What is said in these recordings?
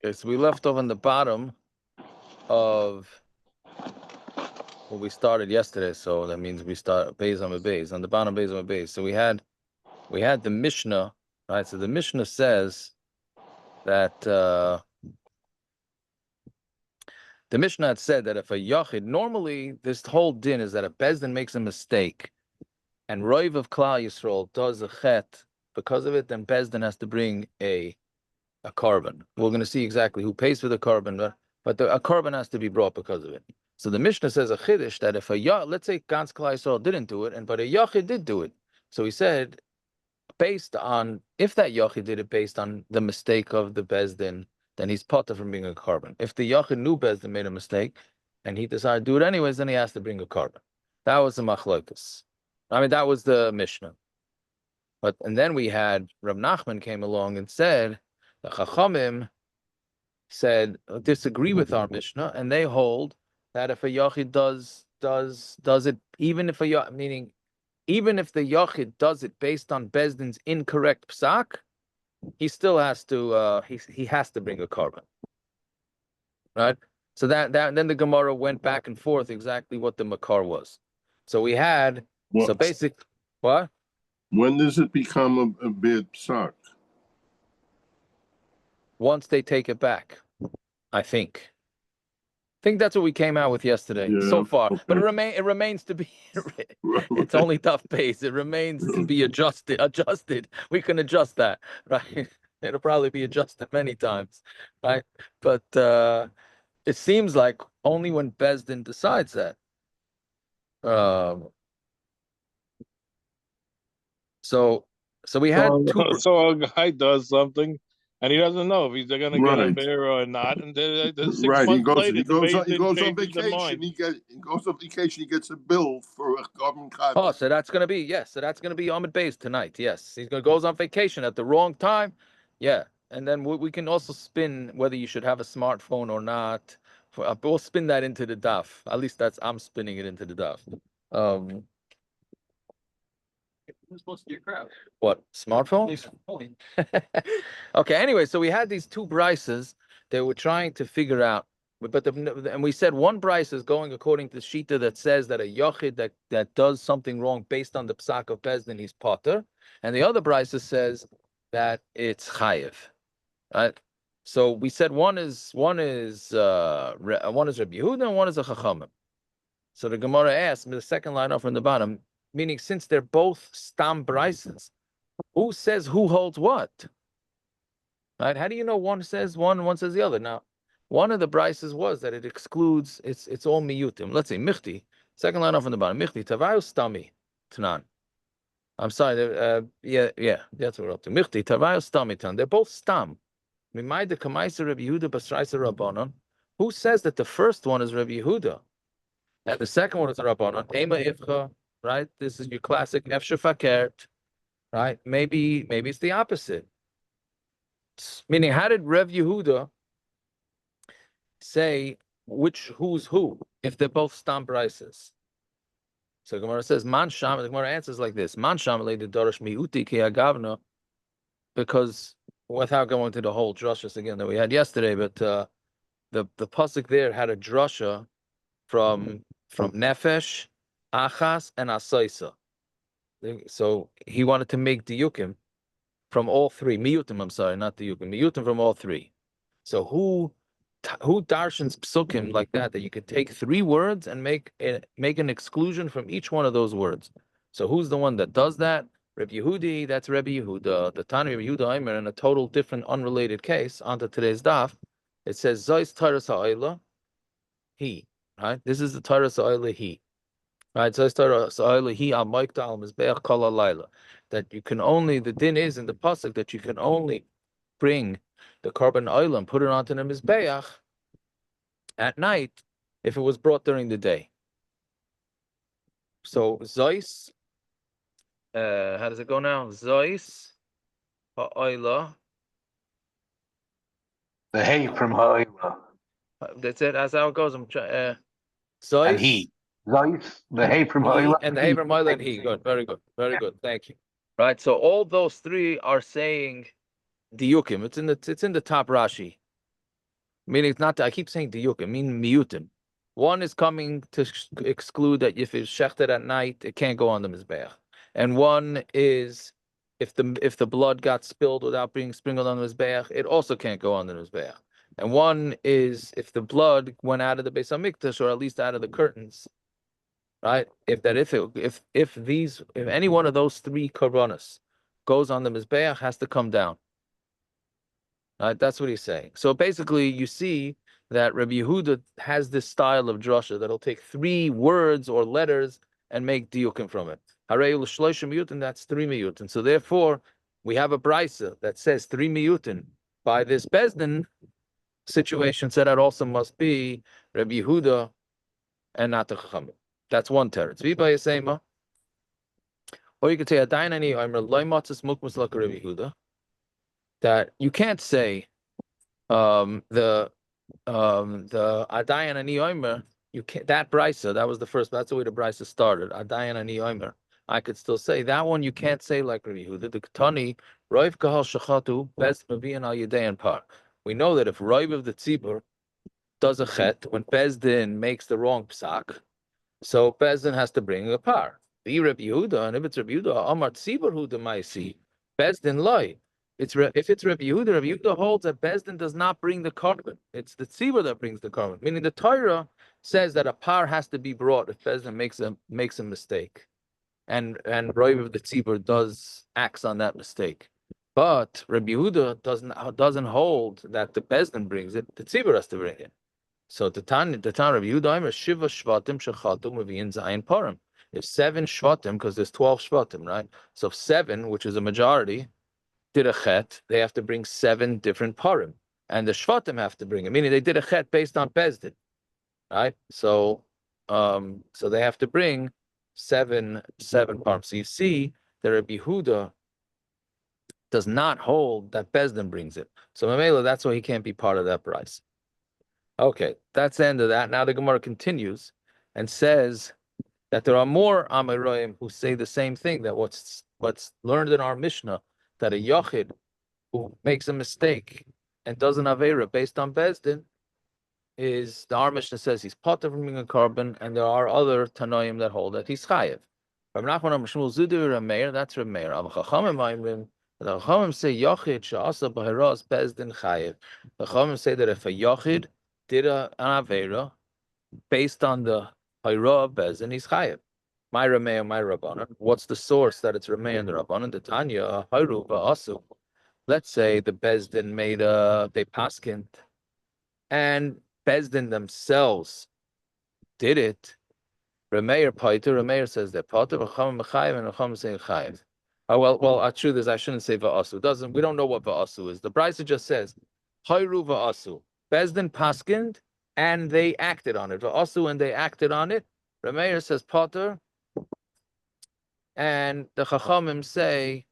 Okay, so we left off on the bottom of we started yesterday, so that means we start Beis on the Beis, on the bottom Beis on the Beis. So we had the Mishnah, right? So the Mishnah says that the Mishnah had said that if a Yachid, normally this whole din is that a Bezdin makes a mistake and Roiv of Klal Yisrael does a chet because of it, then Bezdin has to bring a carbon. We're going to see exactly who pays for the carbon, but a carbon has to be brought because of it. So the Mishnah says a chiddush that if let's say Gans Klal Yisrael didn't do it, but a Yachid did do it. So he said, based on, if that Yachid did it based on the mistake of the Bezdin, then he's potter from being a carbon. If the Yachid knew Bezdin made a mistake and he decided to do it anyways, then he has to bring a carbon. That was the machlokas. I mean, that was the Mishnah. And then we had Rav Nachman came along and said, the Chachamim said disagree with our Mishnah, and they hold that if a Yachid does it, even if the Yachid does it based on Bezdin's incorrect psak, he still has to he has to bring a carbon, right? So that then the Gemara went back and forth exactly what the makar was. So we had What? What? When does it become a bad psak? Once they take it back, I think. That's what we came out with yesterday so far. Okay. But it remains to be. It's only tough pace. It remains to be adjusted. We can adjust that, right? It'll probably be adjusted many times, right? But it seems like only when Bezdin decides that. So we had two. So a guy does something, and he doesn't know if he's going to get a bear or not. And then 6 months later, he goes on vacation. He goes on vacation. He gets a bill for a carbon copy. Oh, so that's going to be Ahmed Beis tonight. Yes, he goes on vacation at the wrong time. Yeah, and then we can also spin whether you should have a smartphone or not. We'll spin that into the daf. At least I'm spinning it into the daf. Who's supposed to be a crowd? What, smartphones? Okay, anyway, so we had these two brises they were trying to figure out, and we said one brise is going according to the Shita that says that a Yochid that does something wrong based on the psak of Bezdin, he's potter, and the other brise says that it's chayiv, right? So we said one is Rabbi Yehuda and one is a Chachamim. So the Gemara asked, the second line off from the bottom, meaning since they're both stam brises, who says who holds what? Right? How do you know one says one, one says the other? Now, one of the brises was that it excludes, it's all miyutim. Let's say michti, second line off from the bottom, michti tavayu stami tanan. I'm sorry, that's what we're up to. Michti tavayu stami tanan. They're both stam. Mimayde kamaisa Rabbi Yehuda basraisa Rabbanon. Who says that the first one is Rabbi Yehuda and the second one is Rabbanon? Ema ifcha. Right? This is your classic Efshe Fakert, right? Maybe it's the opposite. Meaning, how did Rev Yehuda say who's who if they're both stam brises? So Gemara says, Man Sham, the Gemara answers like this: Man Sham le dorosh miuti ki agavna, because without going to the whole drushas again that we had yesterday, but the pasuk there had a drasha from Nefesh, Achas, and Asaisa. So he wanted to make diyukim from all three. Miyutim, I'm sorry, not diyukim. Miyutim from all three. So who darshans psukim like that you could take three words and make an exclusion from each one of those words? So who's the one that does that? Rabbi Yehudi, that's Rabbi Yehuda. The Tani Rabbi Yehuda Aimer, in a total different, unrelated case, onto today's daf, it says Zois Taras Ha'ila, he. Right? This is the Taras Ha'ila, he. Right, so that you can only, the din is in the pasuk that you can only bring the carbon oil and put it onto the mizbeach at night if it was brought during the day. So zois, how does it go now? Zois ha'oila. The hay from ha'oila. That's it. That's how it goes. Zois. And he. Zois, the hay from ha'oila. And the hay from ha'oila and he. Good, very good, very good. Thank you. Right, so all those three are saying diyukim. It's in the top Rashi. Meaning it's not, I keep saying diyuk, I mean miyutim. One is coming to exclude that if it's shechted at night, it can't go on the mizbeach. And one is if the blood got spilled without being sprinkled on the mizbeach, it also can't go on the mizbeach. And one is if the blood went out of the Beis Hamikdash, or at least out of the curtains, right? If any one of those three korbanos goes on the mizbeach, has to come down. Right? That's what he's saying. So basically, you see that Rabbi Yehuda has this style of drasha that'll take three words or letters and make diukim from it. Harei l'shloisha miyutin, that's three miyutin. So therefore, we have a brisa that says three miyutin. By this bezdin situation, said that also must be Rabbi Yehuda and not the Chachamim. That's one teretz. V'ba yasema. Or you could say Adayin ani omer loy matzas mukmus like Rabbi Yehuda. That you can't say the Adayan ani omer, you can't, that brisa, that was the first, that's the way the brisa started. Adayan ani omer. I could still say that one you can't say like Rabbi Yehuda. The Ketani, Roiv Kahal Shachatu, Bez Mavian al Yedayan Par. We know that if Roiv of the Tzibur does a chet, when Bezdin makes the wrong psak, so Bezdin has to bring a par. Be Rabbi Yehuda, and if it's Rabbi Yehuda, Amar Tzibur Huda Maisi, Bezdin loy. If it's Rabbi Yehuda holds that Bezdin does not bring the korban. It's the tzibur that brings the korban. Meaning the Torah says that a par has to be brought if Bezdin makes a mistake, and Roiv of the tzibur acts on that mistake. But Rabbi Yehuda doesn't hold that the Bezdin brings it. The tzibur has to bring it. So the Tan Rabbi Yehuda Shiva Shvatim Shechatum Revi'in Zayin Parim. If 7 Shvatim, because there's 12 Shvatim, right? So if 7, which is a majority, did a chet, they have to bring 7 different parim, and the shvatim have to bring it. Meaning they did a chet based on bezdin, right? So they have to bring seven parim. So you see that Rabbi Yehuda does not hold that bezdin brings it. So Mamela, that's why he can't be part of that price. Okay, that's the end of that. Now the Gemara continues and says that there are more Amoraim who say the same thing, that what's learned in our Mishnah, that a Yochid who makes a mistake and does an Avera based on Bezdin, is the our Mishnah says he's potter from being a korban, and there are other Tanoim that hold that he's Chayev. From Nachman Shmuel Zudu Rameir, that's Rameir. Av Chachamim the Chachamim say Yochid she'asa b'Heiros Bezdin Chayev. The Chachamim say that if a Yochid did an Avera based on the Haira of Bezdin, he's Chayev. My Rameir, my Rabbanan. What's the source that it's Rameir and the Rabbanan? The Tanya, Hayru v'asu. Let's say the Bezdin made they paskind, and Bezdin themselves did it. Rameir Paiter, Rameir says they're Paiter, Chacham Mechayev, and Chacham say Chayev. Oh, well, true is I shouldn't say v'asu. We don't know what v'asu is. The Brisa just says Hayru v'asu. Bezdin paskind, and they acted on it. V'asu, and they acted on it. Rameir says Paiter, and the Chachamim say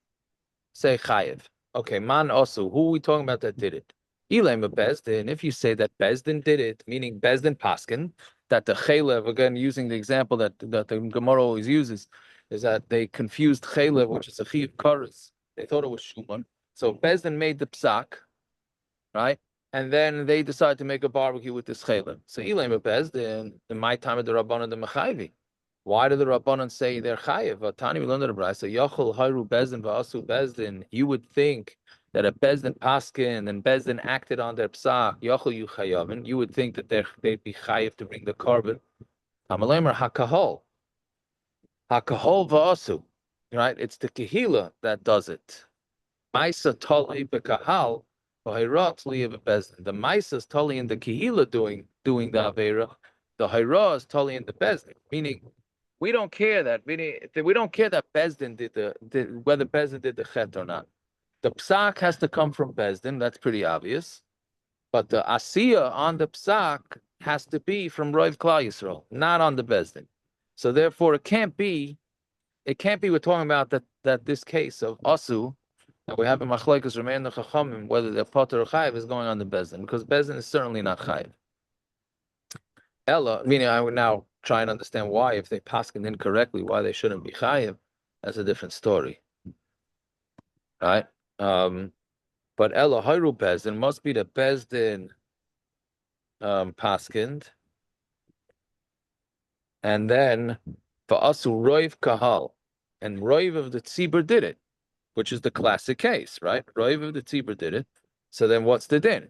Chayev. Okay, man also, who are we talking about that did it? Elaim Bezdin. If you say that Bezdin did it, meaning Bezdin Paskin, that the Chalev, again using the example that the Gemara always uses, is that they confused Chalev, which is a Chiv Karas. They thought it was Shuman. So Bezdin made the Psak, right? And then they decided to make a barbecue with this Chalev. So Elaim Bezdin, in my time of the Rabbanan the Mechayvi. Why do the Rabbanan say they're chayev? Tani, we learned in the Brisa, Yachol hayru bezdin va'asu bezdin. You would think that a bezdin paskin and bezdin acted on their psak. Yachol you chayavin. You would think that they'd be chayev to bring the korban. Amalemer hakahol va'asu. Right? It's the kehila that does it. Maisa tali bekahal v'hayrat liyav bezdin. The maisa is tali in the kehila doing the avera. The hayra is tali in the bezdin. Meaning, we don't care that Bezdin did whether Bezdin did the chet or not. The psak has to come from Bezdin. That's pretty obvious. But the asiya on the psak has to be from Roiv Klal Yisrael, not on the Bezdin. So therefore, it can't be. We're talking about that this case of asu that we have in Machlekes Rameir and the Chachamim, whether they're potter or chayiv, is going on the Bezdin, because Bezdin is certainly not chayiv. Ella, meaning I would now try and understand why, if they paskin incorrectly, why they shouldn't be chayiv. That's a different story, right? But Ella Hayru Bezdin must be the Bezdin paskind, and then for asu roiv kahal, and roiv of the tzibur did it, which is the classic case, right? Roiv of the tzibur did it. So then what's the din?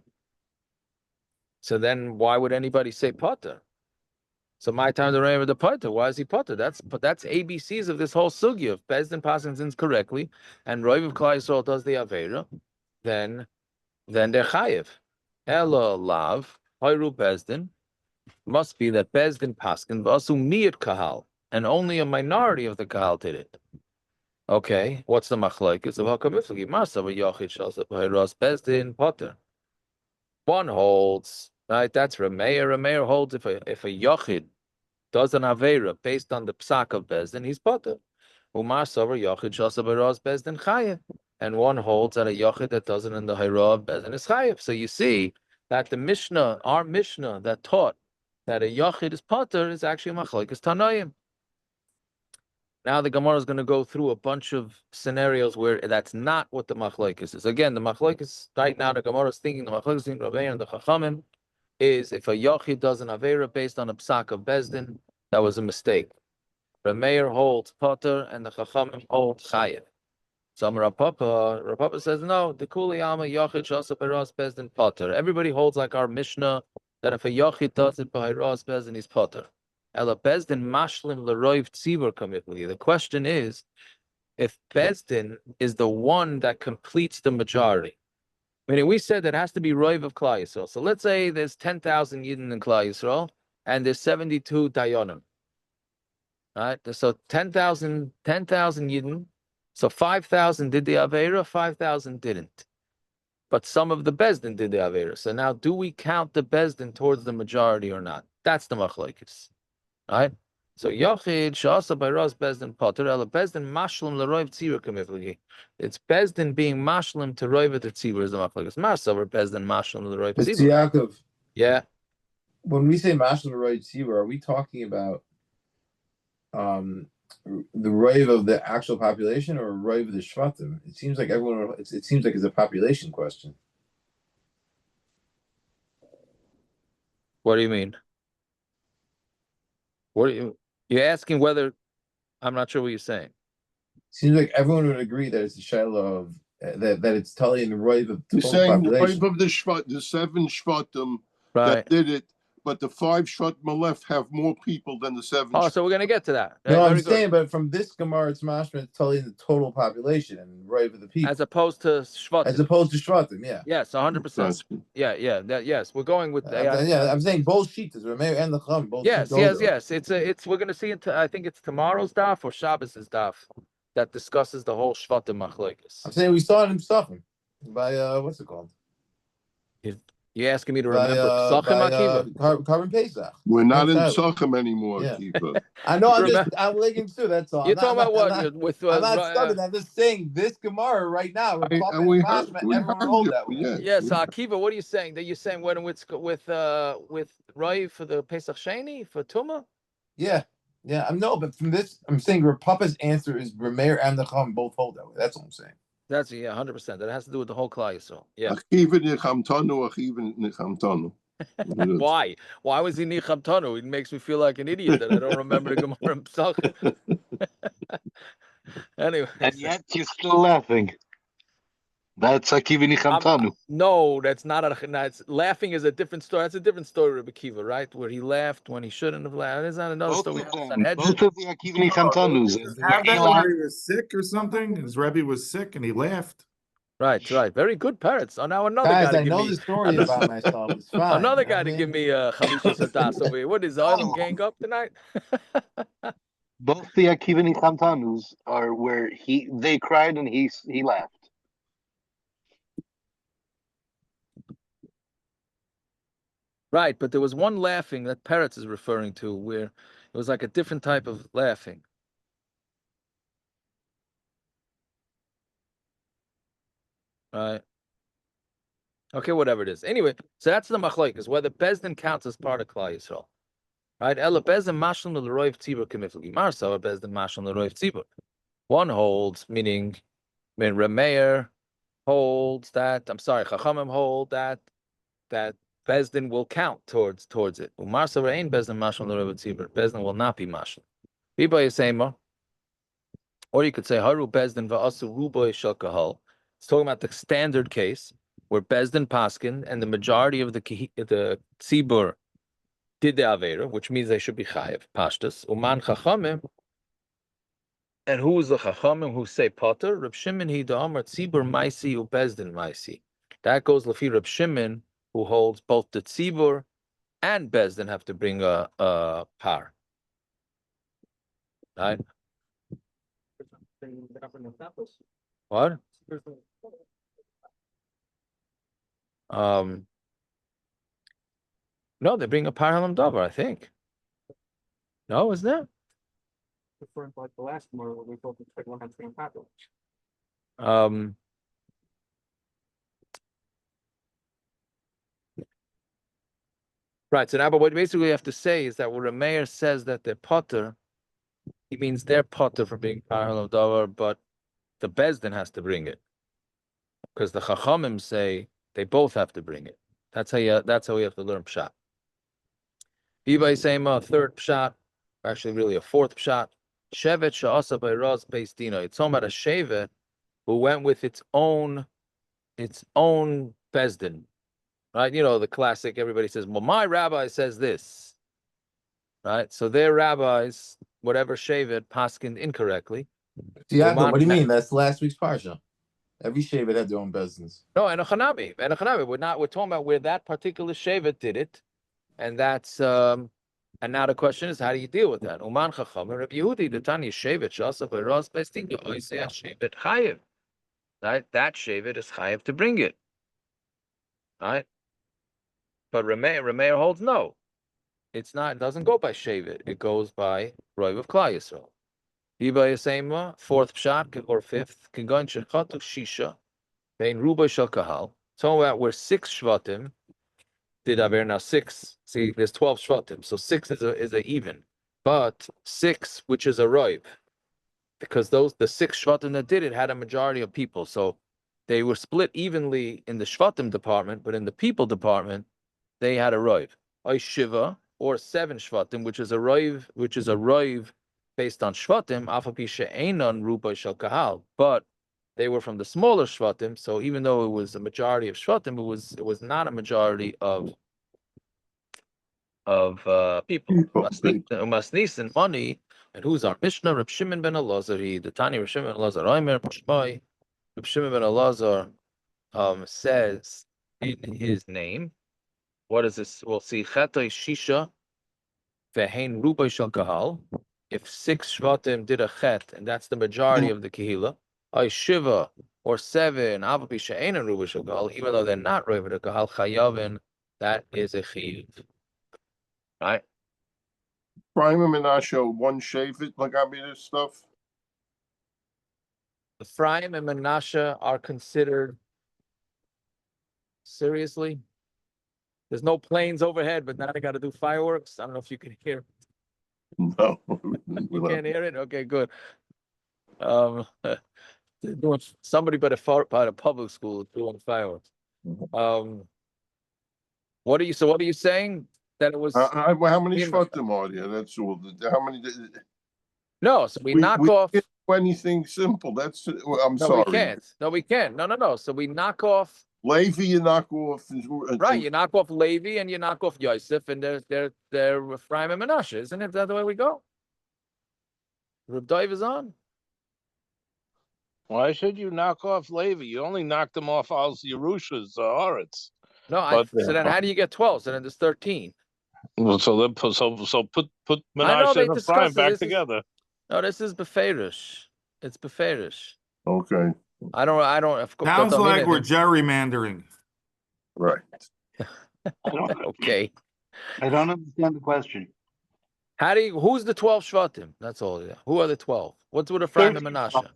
So then why would anybody say potter? So my time the roiv of the potter. Why is he potter? That's ABCs of this whole sugya. If Bezdin paskins correctly, and roiv of Klal Yisrael does the avera, then they're chayiv. Elo lav hoyru Bezdin. Must be that Bezdin paskin v'asu miyat kahal, and only a minority of the kahal did it. Okay, what's the machlokes of hakamiflagi? Masa v'yochid shalsa b'hayros Bezdin potter. One holds, right? That's Rameir. Rameir holds if a yochid does an avera based on the psak of Bezdin, he's potter. Umar sover yochid shalsa b'hayros Bezdin chayev. And one holds that a yochid that does it in the hayra of Bezdin is chayev. So you see that the Mishnah, our Mishnah that taught that a yochid is potter is actually machlokes tanoim. Now the Gemara is going to go through a bunch of scenarios where that's not what the machlokes is. Again, the machlokes right now, the Gemara is thinking the machlokes in Rabbeinu and the Chachamim is if a yochid does an avera based on a psak of Bezdin, that was a mistake. Rameir holds potter and the Chachamim hold chayev. So Rav Papa says no. The kuli ama yochid shasa b'ros Bezdin potter. Everybody holds like our Mishnah that if a yochid does it by ros Bezdin, he's potter. Ela Bezdin mashlim l'roiv tzibur kamifli. The question is, if Bezdin is the one that completes the majority, meaning we said that it has to be roiv of Klal Yisrael. So let's say there's 10,000 yidden in Klal Yisrael, and there's 72 dayonim. Right? So 10,000 yidden. So 5,000 did the avera, 5,000 didn't. But some of the Bezdin did the avera. So now, do we count the Bezdin towards the majority or not? That's the machlokes. Right? So Yochid Shasa by Ros Bezdin Potter Ela Bezdin Mashlim LeRoiv Tzibur Kamiflagi. It's Bezdin being Mashlim to Roiv the Tzibur is the machlokes. Masa or Bezdin Mashlim LeRoiv Tzibur. Mr. Yaakov. Yeah. When we say Mashlim LeRoiv Tzibur, are we talking about the roiv of the actual population or roiv of the shvatim? It seems like everyone. It seems like it's a population question. What do you mean? What are you're asking whether? I'm not sure what you're saying. Seems like everyone would agree that it's the shiloh of that it's totally in the roiv of the You're saying the population. roiv of the shvat, the 7 shvatim Right. that did it, but the 5 shvatim left have more people than the 7. Oh, so we're gonna get to that. No, I'm saying, but from this Gemara, it's mashma, it's totally in the total population and roiv of the people, as opposed to shvatim. As opposed to shvatim, yeah. Yes, 100%. Yeah. Yes, we're going with. I'm saying both sheets, Rameir and the Chum, both. Yes. It's we're gonna see it. I think it's tomorrow's daf or Shabbos's daf that discusses the whole shvatim machlokes. I'm saying we saw it in Psachim by what's it called? You're asking me to remember Psachim Akiva? Carbon Pesach. We're not in Psachim anymore, Akiva. I know. I'm linking too. That's all. You're talking about what? I'm not studying. I'm just saying this Gemara right now. We heard that way. Yes, Akiva. What are you saying? That you're saying when with Roy for the Pesach Sheni for Tuma? Yeah. But from this, I'm saying Rav Papa's answer is Rameir and the Chum both hold that way. That's what I'm saying. That's 100%. That has to do with the whole Klal Yisrael. Yeah. Why? Why was he nicham tanu? It makes me feel like an idiot that I don't remember the Gemara himself. Anyway. And yet you're still laughing. That's Akiva nicham tanu. No, that's not. That's laughing is a different story. That's a different story, Rabbi Kiva, right? Where he laughed when he shouldn't have laughed. It's not another story. Both of the Akiva nicham tanus. He was sick or something. His Rebbe was sick and he laughed. Right. Very good parrots. Oh, now another guys, guy. I know the story about myself. It's fine. Another guy to give me Chamisha Sadas over here. What is Island gang up tonight? Both the Akiva nicham tanus are where they cried and he laughed. Right, but there was one laughing that Peretz is referring to where it was like a different type of laughing. Right. Okay, whatever it is. Anyway, so that's the machlokes, whether Bezdin counts as part of Klal Yisrael. Right? Ela Bezdin mashlim l'roiv tzibur k'miflagi marsa or Bezdin mashlim l'roiv tzibur. One holds, meaning Rameir holds that, Chachamim hold that Bezdin will count towards it. Umar Savain Bezdin Mashal L'Rov Tzibur. Bezdin will not be Mashal. Biba Yisema, or you could say Haru Bezdin Va'asu Ruboy Shel Kahal. It's talking about the standard case where Bezdin Paskin and the majority of the Tzibur did the Avera, which means they should be Chayev, Pashtas. Uman Chachamim, and who is the Chachamim who say Potter? Reb Shimon Hi Da'amar Tzibur Maisi U Bezdin Maisi. That goes Lafi Reb Shimon, who holds both the Tzibur and Bezdin have to bring a par. Right? What? No, they bring a par halam davar, I think. No, is there? Referring to like the last one where we thought the second one had to be popular. Right. So now, but what basically we have to say is that when the mayor says that they're potter, he means they're potter for being parallel davar, but the bezdin has to bring it because the chachamim say they both have to bring it. That's how we have to learn pshat. Ibai saying a third pshat, actually really a fourth pshat. Shevet she'asa by Raz Beis Dina. It's talking about a shevet who went with its own bezdin. Right, you know the classic. Everybody says, "Well, my rabbi says this." Right, so their rabbis, whatever shevet, paskined incorrectly. Yeah, what do you mean? That's last week's parsha. Every shevet had their own business. No, and a chanabi. We're talking about where that particular shevet did it, and that's and now the question is, how do you deal with that? Uman chacham Rabbi Yehudi the Tanya shevet shasa b'ras besting oisei shevet chayev. Right, that shevet is chayev to bring it. Right. But Rameir holds no. It's not. It doesn't go by shevet. It goes by Roiv of Klal Yisrael. Iba Yisema, fourth pshat or fifth. Kingon shechatu shisha, vein ruba shel kahal. Talking about where 6 shvatim did aver. Now 6. See, there's 12 shvatim, so 6 is a even. But 6, which is a roiv, because the 6 shvatim that did it had a majority of people, so they were split evenly in the shvatim department, but in the people department, they had a roiv. Oy shiva, or 7 shvatim, which is a roiv based on shvatim, afapi she'enon ruba shel kahal. But they were from the smaller shvatim, so even though it was a majority of shvatim, it was not a majority of people. Masnis and money, and who's our Mishnah? Reb Shimon ben Elazar, the Tani Reb Shimon ben Elazar, Omer Pshmai. Reb Shimon ben Elazar says in his name. What is this? We'll see. Chetay shisha ve'hein ruba shel kahal. If 6 shvatim did a chet, and that's the majority of the kehila, ay shiva or 7 avapi she'ein ruba shel kahal, even though they're not ruba shel kahal, chayavin, that is a chiyuv. Right? Prime and Menashe, one shevet, like I mean this stuff. Ephraim and Menashe are considered seriously. There's no planes overhead, but now they got to do fireworks. I don't know if you can hear. No, You can't hear it. Okay, good. Somebody by the public school is doing fireworks. What are you saying? That it was. How many shvatim are there? That's all. How many? No, so we knock off. Can't do anything simple. That's. I'm sorry. We can't. No, we can't. No. So we knock off. Levi, you knock off. Right, you knock off Levi and you knock off Yosef, and they're Ephraim and Menashe, isn't it? That the way we go? Reb Dov is on. Why should you knock off Levi? You only knocked him off Al's Yerusha's Haaretz. No, so then how do you get 12? So then there's 13. So put Menashe and Ephraim back together. No, this is Beferish. It's Beferish. Okay. I don't. Of course, Sounds like we're gerrymandering. Right. Okay. I don't understand the question. Who's the 12 Shvatim? That's all. Yeah. Who are the 12? What's with Ephraim and Menashe?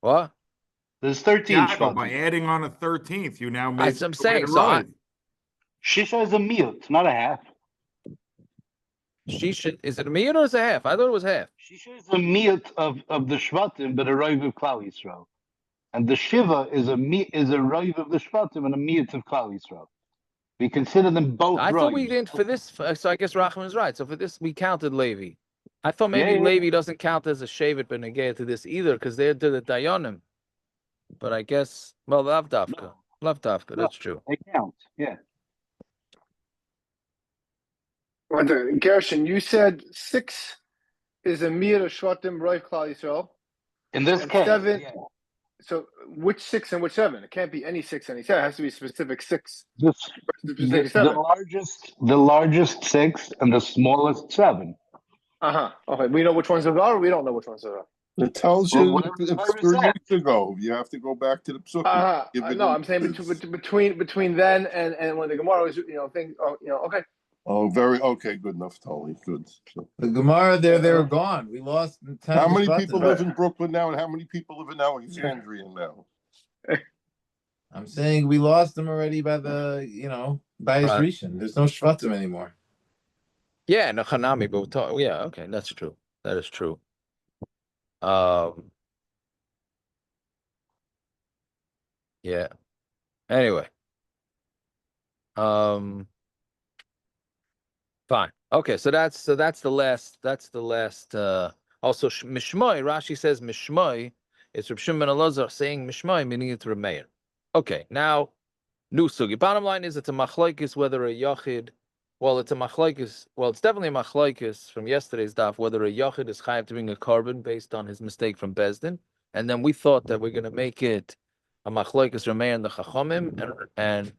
What? There's 13 Yeah, Shvatim. by adding on a 13th, you now make. That's what I'm saying. So Shisha is a miyut, not a half. Shisha, is it a miyut or is it a half? I thought it was half. Shisha is a miyut of the Shvatim, but a roiv of Klal Yisrael. And the Shiva is a roiv of the Shvatim and a miyut of Klal Yisrael. We consider them both. I thought we didn't for this. So I guess Rachman is right. So for this, we counted Levi. I thought maybe Levi doesn't count as a shevet benegay to this either because they're to the dayanim. But I guess lav dafka, that's true. They count. Yeah. Gershon, you said 6 is a mir shvatim roiv klal Yisrael. In this and case, 7. Yeah. So which 6 and which 7? It can't be any 6 and any 7. It has to be a specific 6. The largest 6 and the smallest 7. Okay, we know which ones those are. Or we don't know which ones those are. It tells you it's 3 weeks ago. You have to go back to the psukim. No, I'm saying between then and when the Gemara was, things. Okay. Oh, okay. Good enough, Tony. Good. The Gemara, they were gone. We lost 10. How many people live in Brooklyn now, and how many people live in Alexandria now? I'm saying we lost them already by the, by his Rishon. There's no Shvatim anymore. Yeah, no Hanami, but okay, that's true. That is true. Yeah. Anyway. Fine. Okay, so that's the last. Also Mishmai. Rashi says Mishmai. It's Reb Shimon ben Elazar saying Mishmai, meaning it's Reb Meir. Okay, now new sugi. Bottom line is it's a machlokes whether a yachid. Well, it's a machlokes. Well, it's definitely a machlokes from yesterday's daf whether a yachid is chayav to bring a carbon based on his mistake from Bezdin, and then we thought that we're going to make it a machlokes Reb Meir and the Chachamim, and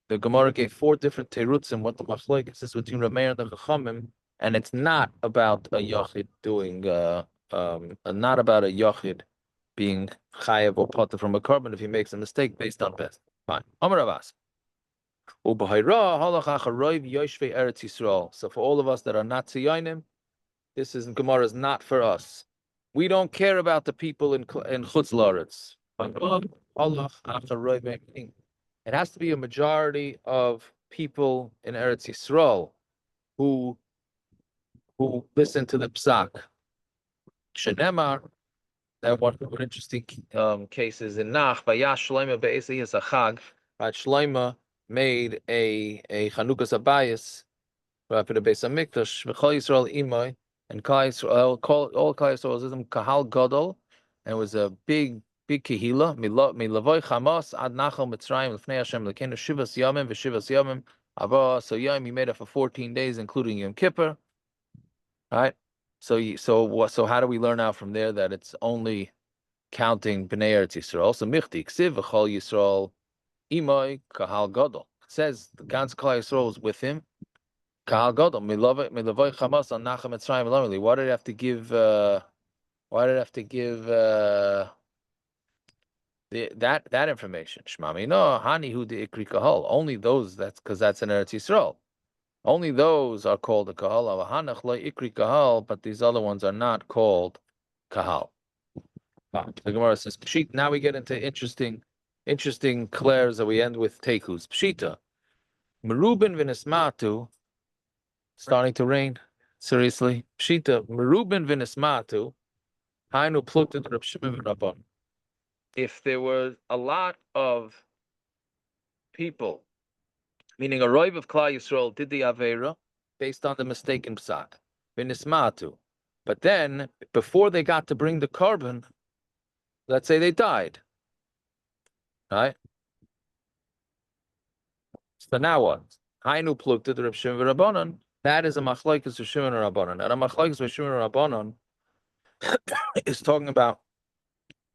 the Gemara gave 4 different teruts and what the machlokes is between Reb Meir and the Chachamim, and it's not about a yachid doing not about a yachid being chayav or potter from a carbon if he makes a mistake based on Bezdin. Fine. Amar Avas. So for all of us that are not Tziyonim, this is Gemara is not for us. We don't care about the people in Chutz La'aretz. It has to be a majority of people in Eretz Yisrael who listen to the psak. Shenemar, that one interesting case is in Nach. Vayash Shlomo be'esei Yisachag. Right, Shlomo made a Chanukas Abayis for the Beis Hamikdash. V'chol Yisrael imay, and all Klal Yisrael was Kahal Gadol, and it was a big kehila. Milavoi Chamas ad Nachal Mitzrayim l'fnei Hashem l'keinu shivas yamim v'shivas yamim ava. So yom he made it for 14 days, including Yom Kippur. Right. So how do we learn out from there that it's only counting Bnei Eretz Yisrael? So michti ksiv v'chol Yisrael imay kahal gadol. It says the Gans Klal Yisrael was with him. Kahal gadol milavoi Chamas ad Nachal Mitzrayim l'amili. Why did it have to give? That information, Shmami, no, Hani hu de ikri kahal. Only those, that's because that's in Eretz Yisrael. Only those are called a kahal. Hanach lo ikri kahal, but these other ones are not called kahal. The Gemara says Pshit. Now we get into interesting clairs that we end with tekus. Pshita, merubin v'nismatu. Starting to rain. Seriously, Pshita, merubin v'nismatu. Hainu pluktet Reb Shimon v'Rabban. If there were a lot of people, meaning a roiv of Klal Yisrael did the Aveira based on the mistaken psak, v'nismatu, but then before they got to bring the carbon, let's say they died, right? So now what? Hainu plukta to Reb Shimon v'Rabbanan. That is a machlokes of Shimon and Rabbanan, and a machlokes of Shimon and Rabbanan is talking about.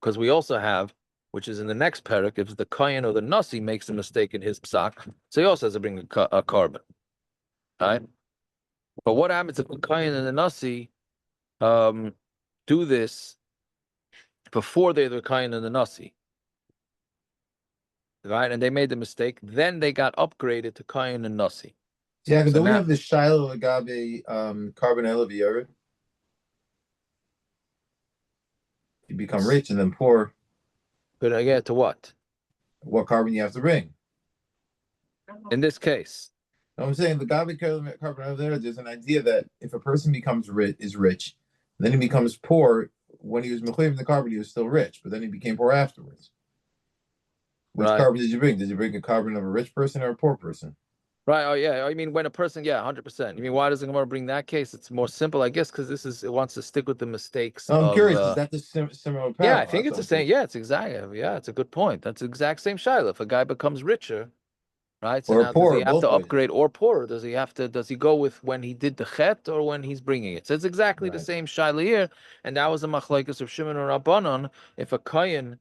Because we also have, which is in the next parak, if the kohen or the nasi makes a mistake in his psak, so he also has to bring a carbon, right? But what happens if the kohen and the nasi do this before they're the kohen and the nasi, right? And they made the mistake, then they got upgraded to kohen and nasi. Yeah, because we have the Shiloh Agabe carbon elevator. You become rich and then poor. But I get to what? What carbon you have to bring? In this case, I'm saying the Gabi carbon over there's an idea that if a person becomes rich, then he becomes poor. When he was mechuyev the carbon, he was still rich, but then he became poor afterwards. Which carbon did you bring? Did you bring a carbon of a rich person or a poor person? Right. Oh, yeah. I mean, when a person, yeah, 100%. I mean, why does the Gemara bring that case? It's more simple, I guess, because it wants to stick with the mistakes I'm of. curious. Is that the similar Yeah, parallel? I think it's the same. Yeah, it's exactly. Yeah, it's a good point. That's the exact same shaila. If a guy becomes richer, right? So Or now does poor, he have both to ways. upgrade or poorer? Does he go with when he did the chet or when he's bringing it? So it's exactly the Right. same shaila here. And that was a machlokes of Shimon or Rabbanon. If a kohen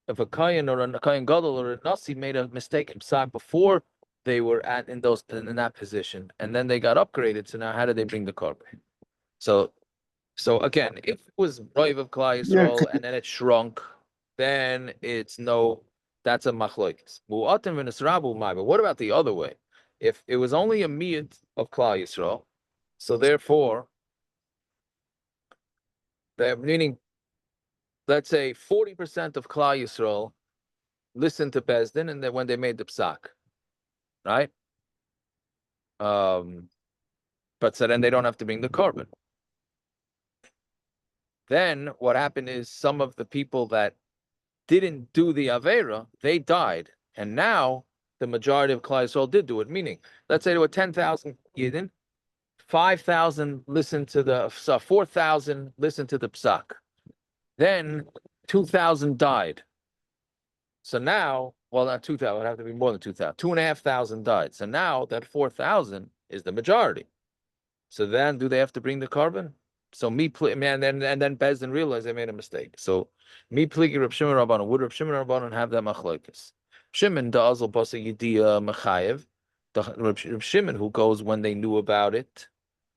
or a kohen gadol or a nasi made a mistake in psak before they were in that position, and then they got upgraded. So now, how do they bring the korban? So again, if it was roiv of Klal Yisrael and then it shrunk, then it's no. That's a machlokes. Mu'atim v'nisrabu mai. But what about the other way? If it was only a miyat of Klal Yisrael, so therefore, meaning, let's say 40% of Klal Yisrael listened to Bezdin, and then when they made the psak, right? But so then they don't have to bring the korban. Then what happened is some of the people that didn't do the Avera, they died. And now the majority of Klal Yisrael did do it. Meaning, let's say there were 10,000 Yidden, 5,000 listened to the 4,000 listened to the Psak. Then 2,000 died. So now, well, not 2,000, it would have to be more than 2,000. 2,500 died. So now that 4,000 is the majority. So then, do they have to bring the korban? So man, and then Bezdin realized they made a mistake. So pligi Reb Shimon Rabbanon. Would Reb Shimon Rabbanon have that machlokes? Shimon da azal basa yidia mechayev. Reb Shimon, who goes when they knew about it,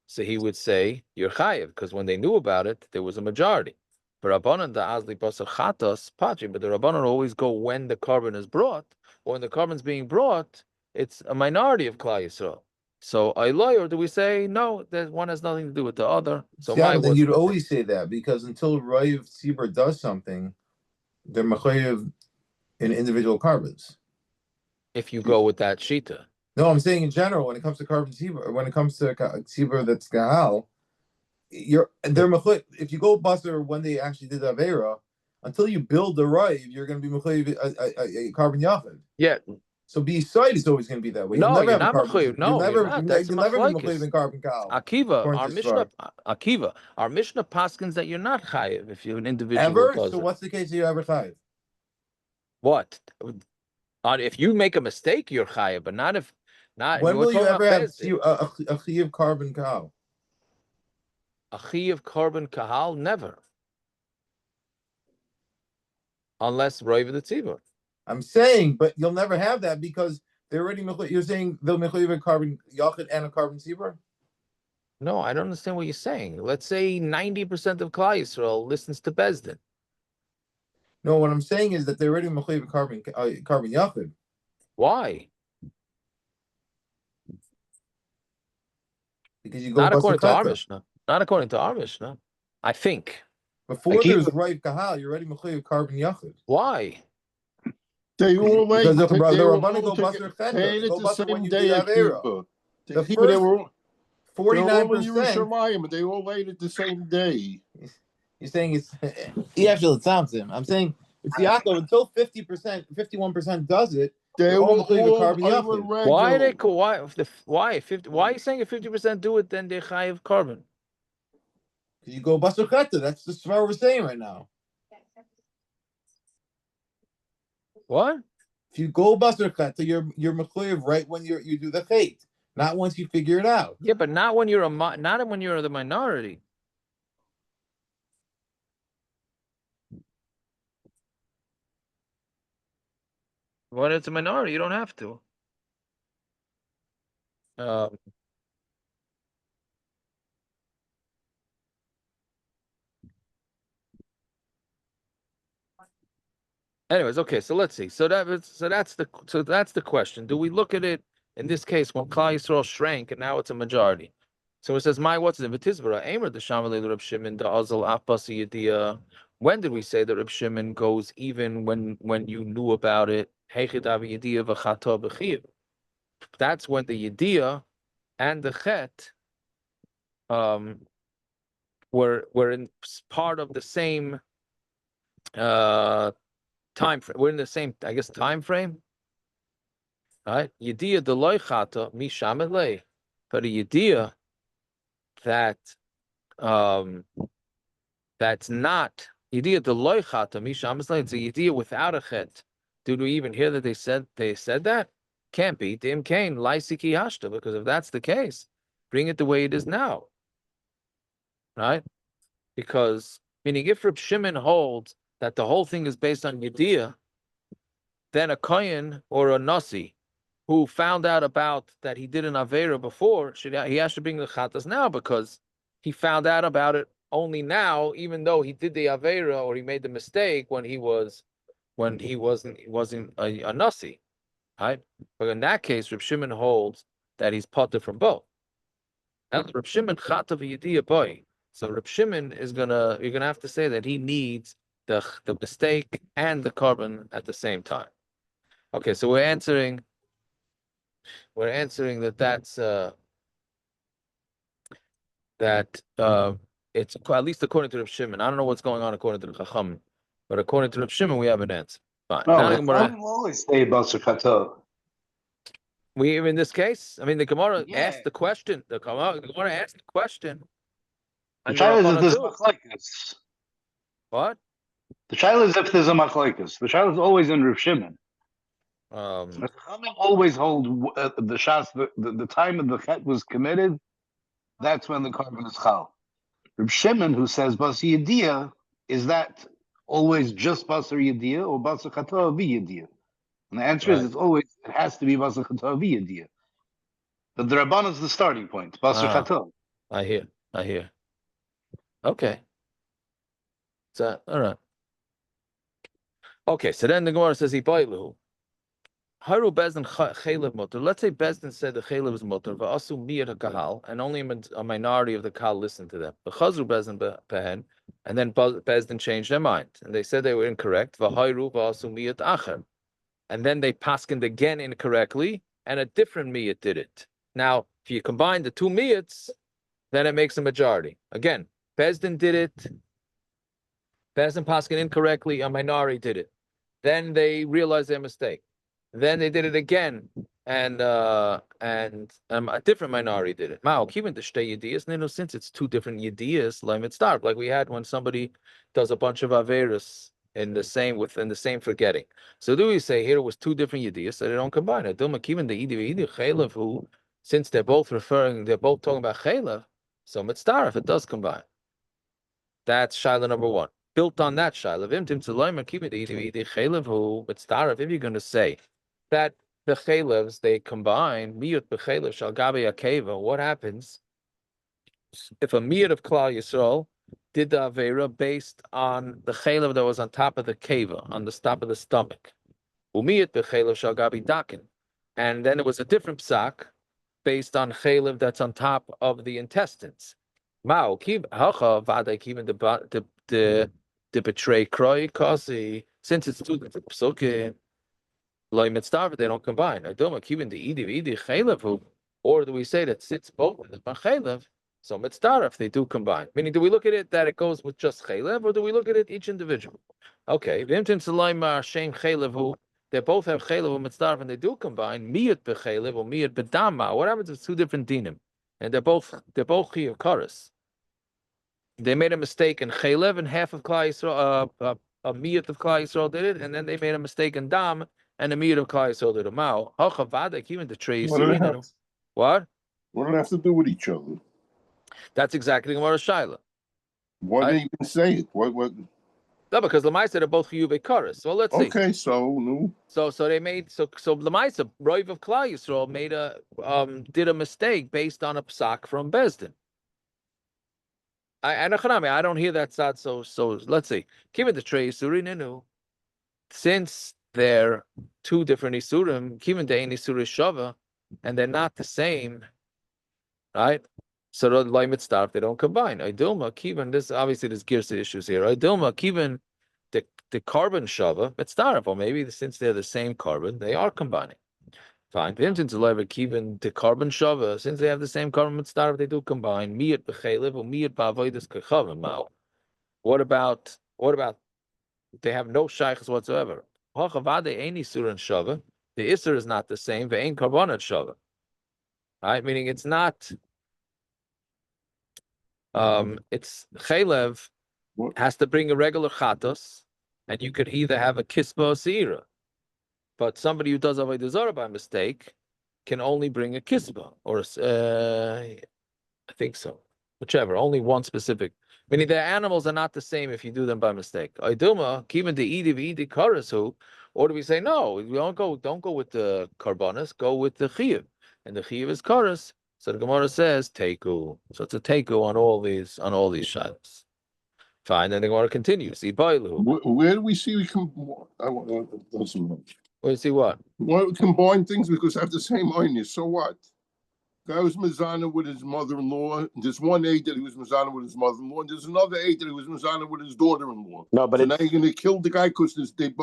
so he would say you're chayev because when they knew about it, there was a majority. But Rabbanon da azli basa chatas patri. But the Rabbanon always go when the korban is brought, or when the korban's being brought, it's a minority of Klal Yisrael. So Eloi, or do we say no? That one has nothing to do with the other. So yeah, but then you'd always say that because until Rav Tzibur does something, they're mechayev in individual carbons. If you go with that shita. No, I'm saying in general, when it comes to carbon tzibur, when it comes to tzibur that's gahal, they're mechayev. If you go baser when they actually did avera, until you build the Rav, you're going to be mechayev a carbon yachid. Yeah. So beside it's always going to be that way. No, you'll never you're have not mechayev. No, you'll never be mechayev in carbon gal. Akiva, our Mishnah paskins that you're not chayev if you're an individual. Ever? So what's the case that you ever chayev? What? If you make a mistake, you're chayev, but not if not. When will you ever have a chiyuv carbon cow? A chiyuv carbon kahal? Never. Unless Roiv the Tzibur. I'm saying, but you'll never have that because they're already. You're saying they'll mechayev a carbon yachid and a carbon tzibur? No, I don't understand what you're saying. Let's say 90% of Klal Yisrael listens to Bezdin. No, what I'm saying is that they're already mechayev carbon yachid. Why? Because you go not according to our Mishnah. Not according to our Mishnah. I think. Before there's Rav Kahal, you're already mechayev carbon yachid. Why? They all wait. Because the Rabbanim go go baser they go baser when you day did Avera. The first 49%. but they all wait at the same day. You're saying it's I'm saying it's Yaakov until 50%, 51% does it. They all carbon yachid. Why are why are you saying if 50% do it, then they chayev carbon? Because you go basukata. That's the svar we're saying right now. What? If you go basukata, you're mechuyev right when you do the fate, not once you figure it out. Yeah, but not when you're the minority. When it's a minority, you don't have to. Anyways, okay, so let's see. So that's the question. Do we look at it in this case when Klal Yisrael shrank and now it's a majority? So it says, "My what's the v'tizbara Aimer the Shamalei Reb Shimon the Azal Afbasi Yediyah." When did we say that Reb Shimon goes even when you knew about it? That's when the Yediyah and the Chet were in part of the same time frame. We're in the same, I guess, time frame. Right? Yediyah deloy chata misham elei. But a yediyah that that's not yediyah deloy chata misham elei. It's a yediyah without a chet. Did we even hear that they said that? Can't be. Dim kain laisiki hashta, because if that's the case, bring it the way it is now. Right? Because meaning if Reb Shimon holds that the whole thing is based on yediyah, then a kohen or a nasi who found out about that he did an avera before, he has to bring the chatas now because he found out about it only now, even though he did the avera or he made the mistake when he wasn't a nasi, right? But in that case, Reb Shimon holds that he's potter from both. And Reb Shimon chata v'yediyah boy. So Reb Shimon you're gonna have to say that he needs the mistake and the carbon at the same time. Okay, so we're answering that's it's at least according to Reb Shimon. I don't know what's going on according to the Chacham, but according to Reb Shimon, we have an answer. Fine. No, Now the the Gemara, Chachamim always say Basar Chato. we in this case, I mean, the Gemara Yeah. asked the question. The Gemara asked the question. The And child is if there's too. machlekes. What? The child is if there's a machlekes. The child is always in Rav Shimon. The Chachamim always hold the shas. The time of the chet was committed. That's when the carbon is chal. Rav Shimon, who says Basar Yediyah, is that always just Basar Yediyah or Basar Chato v'Yediyah? And the answer is it has to be Basar Chato v'Yediyah. But the Rabban is the starting point. Basar Chato. I hear. Okay. So all right. Okay, so then the Gemara says Ibailu. Haru Bezdin Chalev Mutter. Let's say Bezdin said the Chalev is Mutter, Va'asu Miyat HaKahal, and only a minority of the Kahal listened to them. V'chazru Bezdin Behen, and then Bezdin changed their mind, and they said they were incorrect. V'hayru Va'asu Miyat Acher, and then they paskined again incorrectly, and a different Miyat did it. Now, if you combine the two Miyats, then it makes a majority. Again, Bezdin did it. Bezdin paskined incorrectly, a minority did it. Then they realized their mistake. Then they did it again, and a different minority did it. Mao, even the shtei yediyas, since it's two different yediyas, limit start like we had when somebody does a bunch of averas in the same forgetting. So do we say here it was two different yediyas, so they don't combine it? Even the idi chaylev, who since they're both talking about chaylev, so mitzdarif it does combine. That's shaila number one. Built on that shaila, if you're going to say that the chalevs they combine miyut b'chalev shal gabe akeva, what happens if a miyut of Klal Yisrael did the avera based on the chalev that was on top of the keva, on the top of the stomach? Umiyut b'chalev shal gabe dakin, and then it was a different psak based on chalev that's on top of the intestines. Mao kiv hacha vada kiven the betray kroy kasi, since it's two different psukim. They don't combine. Or do we say that since both of them are chaylev, so mitzdarif they do combine? Meaning, do we look at it that it goes with just chaylev, or do we look at it each individual? Okay, they both have chaylev mitzdarif and they do combine. Miyut b'chaylev or miyut b'dama. What happens if it's two different dinim and they're both chiyuv karas? They made a mistake in chaylev and half of Klal Yisrael, a miyut of Klal Yisrael did it, and then they made a mistake in dam. And the meat of Klal Yisrael did a mao. Even the tree. What? What do they have to do with each other? That's exactly Gemara Shaila. Why did they even say it? What? No, because Lamaisa they're both chiyuv karas. So let's see. Okay, so no. So they made so Lamaisa Roiv of Klal Yisrael did a mistake based on a psak from Bezdin. I don't hear that side. So let's see. Given the tree Surininu, since they're two different isurim, kiven de'ein isur shava, and they're not the same, right? So the loy mitzdarf they don't combine. Idilma kiven, this obviously there's girsa issues here. Idilma kiven the carbon shava mitzdarf, or maybe since they're the same carbon, they are combining. Fine. Since kiven the carbon shava, since they have the same carbon mitzdarf, they do combine. Miyat b'chelev or miyat ba'avodas kechavim. What about they have no shaykhs whatsoever? Hachavade any surah and shava. the Isser is not the same. Ve'ein karbanat shava. Right? Meaning it's not. It's Chaylev has to bring a regular chatos, and you could either have a kispa or seira. But somebody who does avodah zarah by mistake can only bring a kispa or I think so. Whichever, only one specific. Meaning their animals are not the same if you do them by mistake. Aiduma, kiven de idi karasu, or do we say no? We don't go with the karbonis, go with the chiyuv, and the chiyuv is karas. So the Gemara says teku. So it's a teku on all these shadows. Fine. Then the Gemara continues. Where do we see we can? Where do you see what? Why we combine things because they have the same oynis. So what? Guy was Mazana with his mother-in-law. There's one aid that he was Mazana with his mother-in-law, and there's another aid that he was Mazana with his daughter-in-law. No, but so now you're going to kill the guy because there's two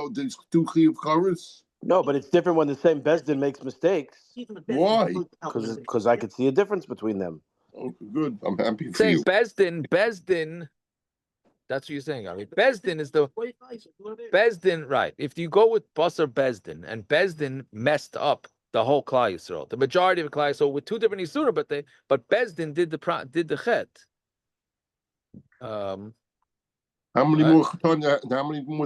chiyuv karas. No, but it's different when the same bezdin makes mistakes. Why? Because I could see a difference between them. Okay, good. I'm happy for you. Bezdin. That's what you're saying. I mean, Bezdin is the Bezdin, right? If you go with Basar Bezdin, and Bezdin messed up the whole Klal Yisrael, the majority of Klal Yisrael with two different Yisura, but Bezdin did the chet. How many more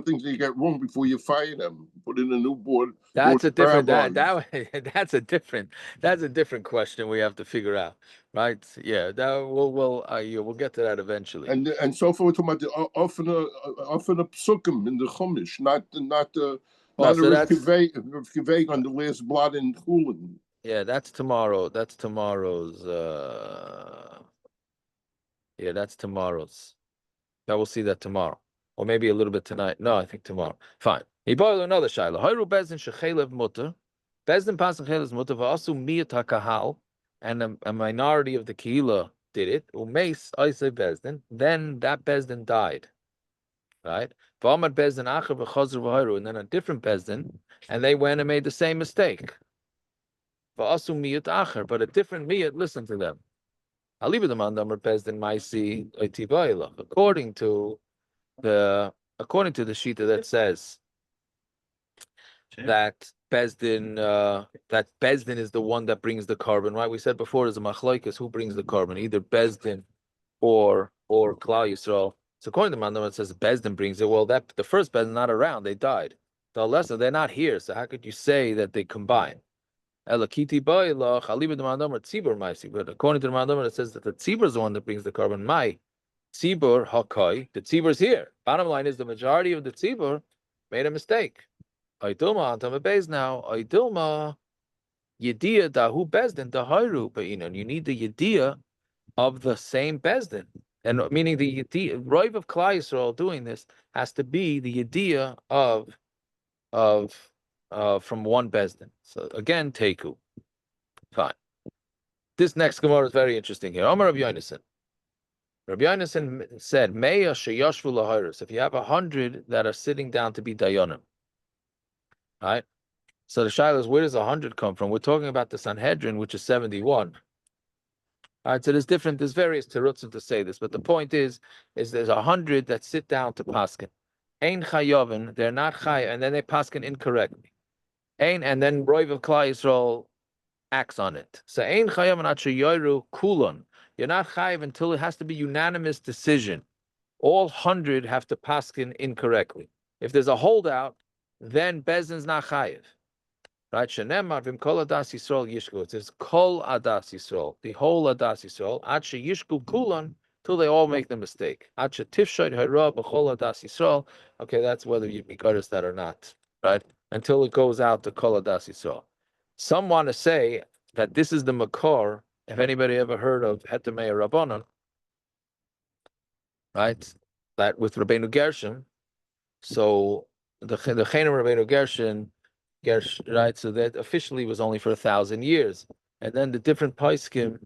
things do you get wrong before you fire them? Put in a new board. That's a different that's a different question we have to figure out, right? Yeah, that we'll get to that eventually. And so far we're talking about the often a psukim in the Chumash, not the Kiveg on the last blot in Chulin. Yeah, that's tomorrow. That's tomorrow's. Yeah, that's tomorrow's. I will see that tomorrow, or maybe a little bit tonight. No, I think tomorrow. Fine. He boiled another shayla. Hayru bezdin shechelev mutter. Bezdin pasan chelev mutter va'asu miyat hakahal, and a minority of the kehila did it. Umeis oisei bezdin. Then that bezdin died. Right. V'amad bezdin acher v'chazru v'hayru, and then a different bezdin, and they went and made the same mistake. Va'asu miyat acher, but a different miyat listened to them. According to the shita that says that Bezdin is the one that brings the carbon, right? We said before there's a machlokes who brings the carbon, either Bezdin or Klal Yisrael. So according to Mandam, it says Bezdin brings it. Well, that the first Bezdin not around, they died. The lesson, they're not here. So how could you say that they combine? But according to the Mandam, it says that the tzibur is the one that brings the carbon. My tzibur hakai, the tzibur is here. Bottom line is the majority of the tzibur made a mistake. Aidilma antama beis now. Aidilma yediyah dahu bezdin dahayru be'inon. You need the yediyah of the same bezdin, and meaning the yediyah roiv of Klal Yisrael doing this has to be the yediyah of from one bezdin. So again, teku. Fine. This next Gemara is very interesting here. Amar Rabbi Yonasan. Rabbi Yonasan said, "Meya sheyashvu lahayros." If you have 100 that are sitting down to be dayanim, right? So the shaila is, where does 100 come from? We're talking about the Sanhedrin, which is 71. All right. So there's various terutzim to say this, but the point is there's 100 that sit down to paskin. Ein chayovin, they're not chay, and then they paskin incorrectly. And then Roiv of Klal Yisrael acts on it. So ein chayav and yoru kulon. You're not chayav until it has to be unanimous decision. All 100 have to paskin incorrectly. If there's a holdout, then Bezdin's not chayav. Right? Shenemar vim kol adas Yisrael yishku. It says kol adas Yisrael, the whole adas Yisrael. Ad she yishku kulon, till they all make the mistake. Ad she tifshoid hara b'chol adas Yisrael. Okay, that's whether you mikaris that or not. Right? Until it goes out to Kol Adas Yisrael. Some want to say that this is the Makor, if anybody ever heard of Hetemei Rabbanon, right? That with Rabbeinu Gershon, so the Chenim Rabbeinu Gershon, right? So that officially was only for 1,000 years. And then the different Paiskim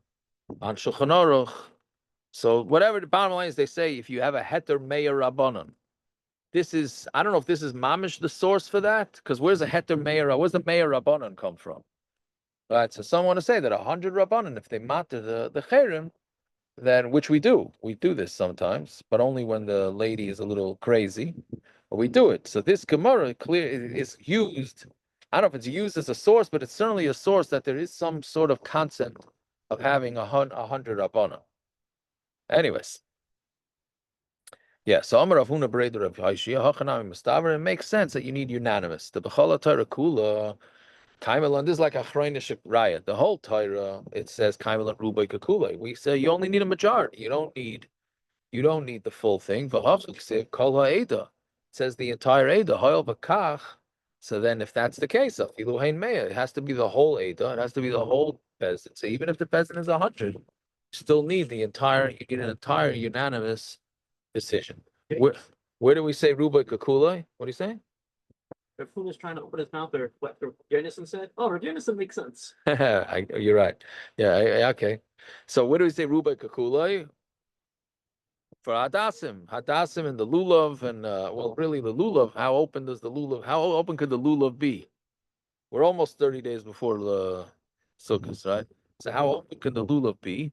on Shulchan Aruch, so whatever the bottom line is, they say if you have a Heter Meir Rabbanon, this is, I don't know if this is mamish the source for that, because where's the Heter Meir, where's the Meir Rabbanon come from? Right, so some want to say that 100 Rabbanon, if they matter the Cherem, then, which we do this sometimes, but only when the lady is a little crazy, but we do it. So this Gemara clear is used I don't know if it's used as a source, but it's certainly a source that there is some sort of concept of having 100 Rabbanan. Anyways. Yeah, so Amar Rav Huna Breder Rav Yashia Hachanami Mustaver. It makes sense that you need unanimous. The B'chala Torah Kula Kaimelon. This is like a Chroinishik Riot. The whole Torah it says Kaimelon Rubai Kakula. We say you only need a majority. You don't need the full thing. V'hachik Siv Kol Ha'eda. It says the entire Eda. Hoyel V'kach. So then, if that's the case, Afilu Hein Meya, it has to be the whole Eda. It has to be the whole peasant. So even if the peasant is 100, you still need the entire. You get an entire unanimous decision. Where do we say Rubai Kakulai? What do you say? If Fool is trying to open his mouth, or what Jenison said, oh, Rav Jenison makes sense. You're right. Yeah, okay. So where do we say Rubai Kakulai? For Hadassim and the Lulav, and well, really the Lulav, how open could the Lulav be? We're almost 30 days before the Sukkot, right? So how open could the Lulav be?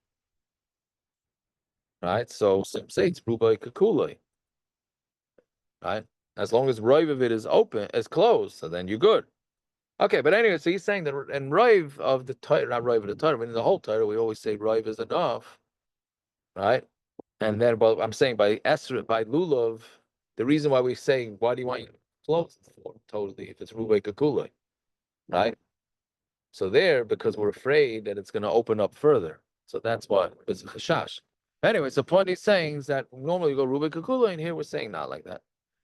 Right? So some say it's Rubai Kakulai. Right? As long as Rive of it is open, is closed, so then you're good. Okay, but anyway, so he's saying that in Rive of the Torah, not Rive of the Torah, but in the whole Torah, we always say Rive is enough, right? And then, well, I'm saying by Esra, by Lulav, the reason why we're saying, why do you want you to close it for totally if it's Rubai Kakulai, right? So there, because we're afraid that it's going to open up further. So that's why it's a chashash. Anyway, so the point he's saying is that normally you go Rubai Kakulai, and here we're saying not like that.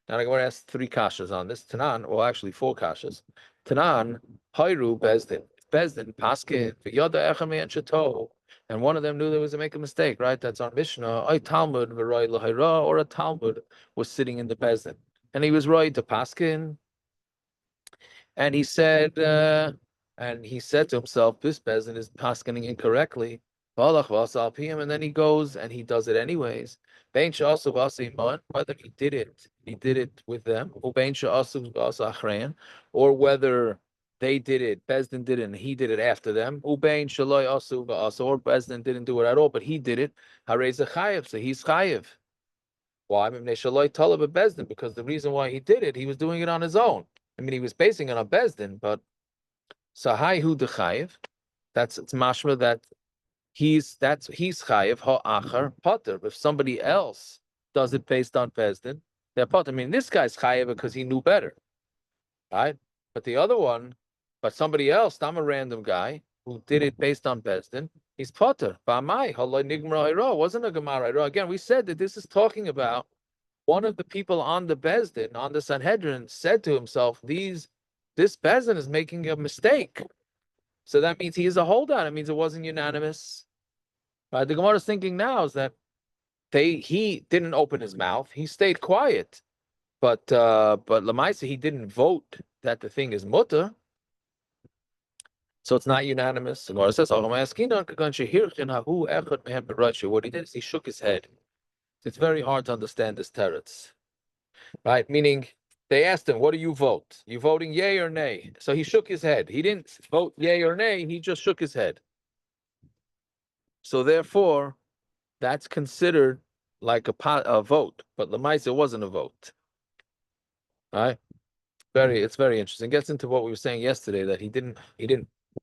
Now I'm going to ask 3 kashas on this. Tanan, well, actually 4 kashas. Tanan, Hayru Bezdin. Bezdin, Paskin, V'yada Echame and Chato. And one of them knew there was to make a mistake, right? That's our Mishnah. A Talmud, V'ray Lahira, or a Talmud was sitting in the Bezdin. And he was right to Paskin. And he said to himself, this Bezdin is Paskining incorrectly. And then he goes and he does it anyways. Whether he did it with them, or whether they did it, Bezdin did it, and he did it after them, or Bezdin didn't do it at all, but he did it. So he's chayiv. Why? Because the reason why he did it, he was doing it on his own. I mean, he was basing it on Bezdin, but Sahaihu de chayiv. It's mashma that he's chayiv ha'achar potter. If somebody else does it based on Bezdin, they're potter. I mean, this guy's chayiv because he knew better, right? But the other one, somebody else, I'm a random guy who did it based on Bezdin, he's potter. Ba'mai halay nigmar ha'ira, wasn't a gemara ha'ira. Again, we said that this is talking about one of the people on the Bezdin, on the Sanhedrin, said to himself, this Bezdin is making a mistake. So that means he is a holdout. It means it wasn't unanimous. Right? The Gemara is thinking now is that he didn't open his mouth. He stayed quiet. But Lamaisa, he didn't vote that the thing is mutter. So it's not unanimous. The Gemara says, what he did is he shook his head. It's very hard to understand this teretz. Right? Meaning, they asked him, what do you vote? You voting yay or nay? So he shook his head. He didn't vote yay or nay. He just shook his head. So therefore, that's considered like a vote. But Lamaisa wasn't a vote. Right? It's very interesting. It gets into what we were saying yesterday, that he didn't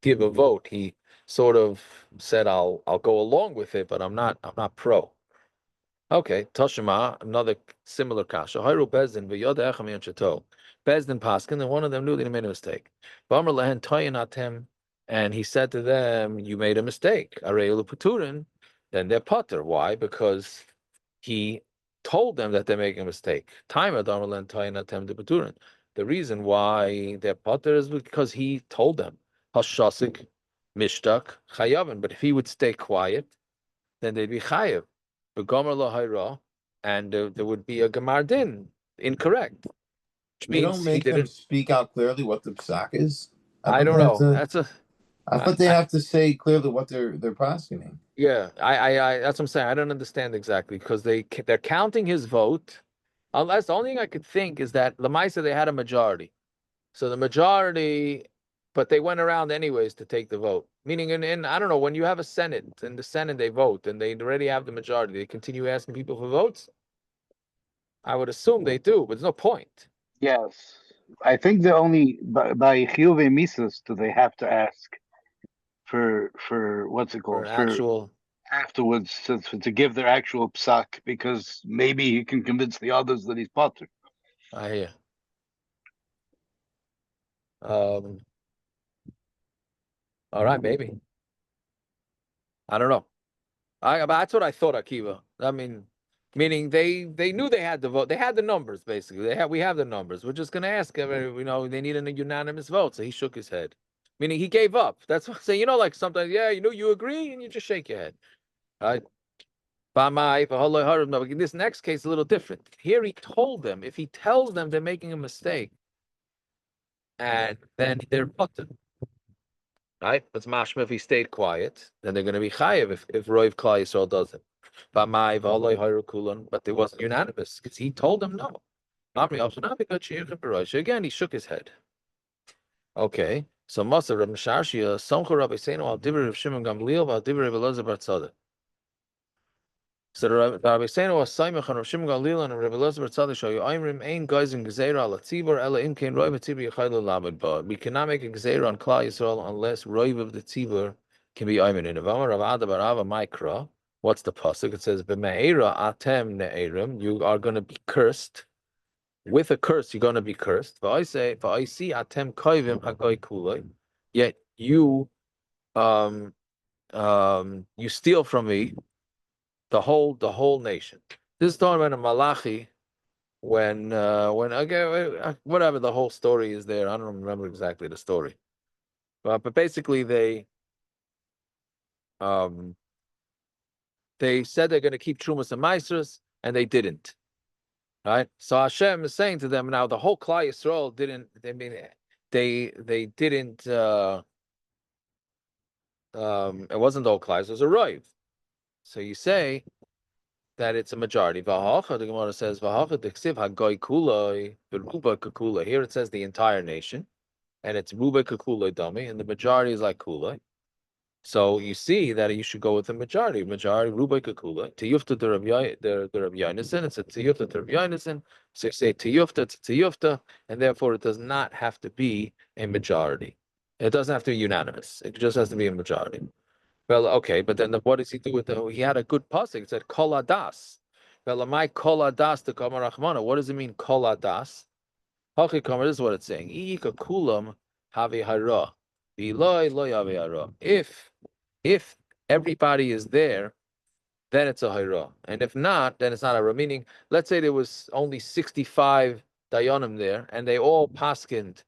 give a vote. He sort of said, I'll go along with it, but I'm not pro. Okay, Toshima, another similar kasha. Hayru Bezdin v'yoda echam yanchato. Bezdin paskin, and one of them knew that he made a mistake. V'amar lehen toyanatem, and he said to them, "You made a mistake. Areyulu paturin." Then they're putter. Why? Because he told them that they're making a mistake. Time adamar lehen toyanatem de paturin. The reason why they're putter is because he told them hashasik mishtak chayavin. But if he would stay quiet, then they'd be chayav. And there would be a Gemar Din incorrect. Which means they don't make them speak out clearly what the psak is. I don't know. I thought they have to say clearly what they're prosecuting. Yeah, I that's what I'm saying. I don't understand exactly because they're counting his vote. Unless the only thing I could think is that Lamaisa they had a majority, so the majority, but they went around anyways to take the vote. Meaning, in I don't know, when you have a Senate, in the Senate they vote, and they already have the majority, they continue asking people for votes? I would assume they do, but there's no point. Yes. I think they only by chiyuv misas do they have to ask for what's it For called actual. afterwards to give their actual psak, because maybe he can convince the others that he's potter. I hear. All right, maybe. I don't know. That's what I thought, Akiva. I mean, meaning they knew they had the vote. They had the numbers, basically. We have the numbers. We're just gonna ask him. They need a unanimous vote. So he shook his head, meaning he gave up. That's what I'm saying. Like sometimes, yeah, you agree, and you just shake your head. Right? No, in this next case, a little different. Here he told them, if he tells them they're making a mistake, and then they're button. Right? That's mashma if he stayed quiet, then they're going to be chayiv if Roiv Klal Yisrael does it. But they wasn't unanimous because he told them no. Again, he shook his head. Okay, so Masa Reb Misharshia, Samcha Rabbi Seinu al Dibur of Shimon Gamliel al Dibur of Elazar Bar Tzadok. So the Rabbi Seinu was Saimach and Rav Shimon Gamliel and Rabbi Elazar Bar Tzadok show you Aimrim Ein Geizim Gezeira al Tzibur Ela Im Kein Roiv Tzibur Yechaylu Lamed Ba. We cannot make a Gezeira on Klal Yisrael unless Roiv of the Tzibur can be Aimin in. Avamar Rav Ada Bar Ava Mikra. What's the pasuk? It says B'me'era atem ne'erim. You are going to be cursed. With a curse, you're going to be cursed. V'aisi atem koivim hagoy kulay. Yet you you steal from me the whole nation. This is talking about a Malachi when again, whatever the whole story is there. I don't remember exactly the story, but basically they said they're going to keep Trumas and Maasros, and they didn't. Right? So Hashem is saying to them now, the whole Klal Yisrael didn't. I mean, they didn't. It wasn't the whole Klal; it was a Roiv. So you say that it's a majority. V'hacha, the Gemara says, v'hacha d'ksiv hagoy kuloi v'ruba kakula. Here it says the entire nation, and it's ruba kakula dummy, and the majority is like kuloi. So you see that you should go with the majority. Majority ruba kakula. Tiyufta the Rav Yonason. It's a tiyufta the Rav Yonason. So you say tiyufta, it's a tiyufta, and therefore it does not have to be a majority. It doesn't have to be unanimous. It just has to be a majority. Well, okay, but then what does he do with he had a good pasuk. It said kol adas. Well, my kol adas to kamar rachmana. What does it mean kol adas? Hachi kamar, this is what it's saying. Ika kulam have hara. V'loi loy have hara. If everybody is there, then it's a hara. And if not, then it's not a hara. Meaning, let's say there was only 65 dayanim there, and they all paskind,